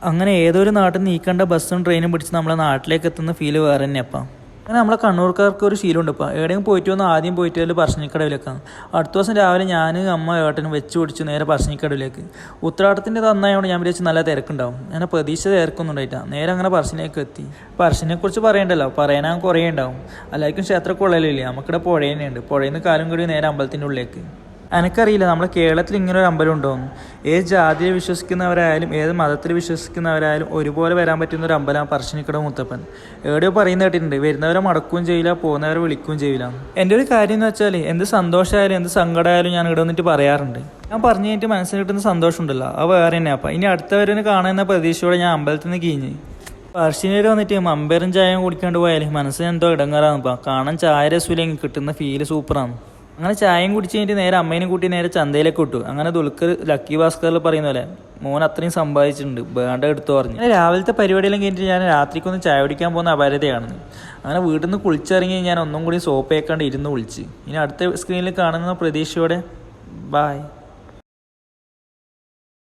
അങ്ങനെ ഏതൊരു നാട്ടിൽ നീക്കേണ്ട ബസ്സും ട്രെയിനും പിടിച്ച് നമ്മളെ നാട്ടിലേക്ക് എത്തുന്ന ഫീല് വേറെ തന്നെ അപ്പം. അങ്ങനെ നമ്മളെ കണ്ണൂർക്കാർക്ക് ഒരു ശീലമുണ്ട് ഇപ്പം. എവിടെയും പോയിട്ട് വന്ന് ആദ്യം പോയിട്ട് വല്ല പറശ്ശിനിക്കടവിലേക്കാണ്. അടുത്ത ദിവസം രാവിലെ ഞാൻ അമ്മ ഏട്ടനും വെച്ച് പിടിച്ച് നേരെ പറശ്ശിനിക്കടവിലേക്ക്. ഉത്രാടത്തിൻ്റെ തന്നായോണ്ട് ഞാൻ വിചാരിച്ച് നല്ല തിരക്കുണ്ടാവും. ഞാൻ പ്രതീക്ഷ തിരക്കൊന്നും ഉണ്ടായിട്ടാണ്. നേരെ അങ്ങനെ പറശ്ശിനിലേക്ക് എത്തി. പറശ്ശിനെക്കുറിച്ച് പറയണ്ടല്ലോ, പറയാനാ കുറേ ഉണ്ടാവും. എല്ലാവർക്കും ക്ഷേത്രക്കൊള്ളലില്ലേ, നമുക്കിവിടെ പുഴ തന്നെയുണ്ട്. പുഴയിൽ നിന്ന് കാലും കൂടി നേരെ അമ്പലത്തിൻ്റെ ഉള്ളിലേക്ക്. എനിക്കറിയില്ല നമ്മുടെ കേരളത്തിൽ ഇങ്ങനെ ഒരു അമ്പലം ഉണ്ടോയെന്ന്. ഏത് ജാതിയിൽ വിശ്വസിക്കുന്നവരായാലും ഏത് മതത്തിൽ വിശ്വസിക്കുന്നവരായാലും ഒരുപോലെ വരാൻ പറ്റുന്ന ഒരു അമ്പലമാണ് പറശ്ശിനിക്കടവ് മുത്തപ്പൻ. എവിടെയോ പറയുന്ന കേട്ടിട്ടുണ്ട്, വരുന്നവരെ മടക്കുകയും ചെയ്യില്ല, പോകുന്നവരെ വിളിക്കുകയും ചെയ്യില്ല. എൻ്റെ ഒരു കാര്യം എന്ന് വെച്ചാൽ എന്ത് സന്തോഷമായാലും എന്ത് സങ്കടമായാലും ഞാൻ ഇവിടെ വന്നിട്ട് പറയാറുണ്ട്. ഞാൻ പറഞ്ഞു കഴിഞ്ഞിട്ട് മനസ്സിന് കിട്ടുന്ന സന്തോഷമുണ്ടല്ലോ, അത് വേറെ തന്നെ. അപ്പം ഇനി അടുത്തവരെ കാണുന്ന പ്രതീക്ഷയോടെ ഞാൻ അമ്പലത്തിൽ നിന്ന് കീഞ്ഞ് പറശ്ശിനിയിൽ വന്നിട്ട് മമ്പേറും ചായയും കുടിക്കാണ്ട് പോയാൽ മനസ്സിന് എന്തോ ഇടങ്ങാറാണ്. ഇപ്പം കാണാൻ ചായ രസമില്ലെങ്കിൽ കിട്ടുന്ന ഫീല് സൂപ്പറാണ്. അങ്ങനെ ചായയും കുടിച്ച് കഴിഞ്ഞിട്ട് നേരെ അമ്മേനും കൂട്ടി നേരെ ചന്തയിലേക്ക് വിട്ടു. അങ്ങനെ ദുൽഖർ ലക്കി ഭാസ്കറിൽ പറയുന്ന പോലെ മോൻ അത്രയും സമ്പാദിച്ചിട്ടുണ്ട്, വേണ്ട എടുത്തു പറഞ്ഞു. അങ്ങനെ രാവിലത്തെ പരിപാടിയെല്ലാം കഴിഞ്ഞിട്ട് ഞാൻ രാത്രിക്കൊന്ന് ചായ കുടിക്കാൻ പോകുന്ന അപാരതയാണെന്ന്. അങ്ങനെ വീട്ടിൽ നിന്ന് കുളിച്ചിറങ്ങി ഞാൻ ഒന്നും കൂടി സോപ്പ് ഏക്കാണ്ട് ഇരുന്ന് വിളിച്ച്. ഇനി അടുത്ത സ്ക്രീനിൽ കാണുന്ന പ്രതീക്ഷയോടെ ബായ്.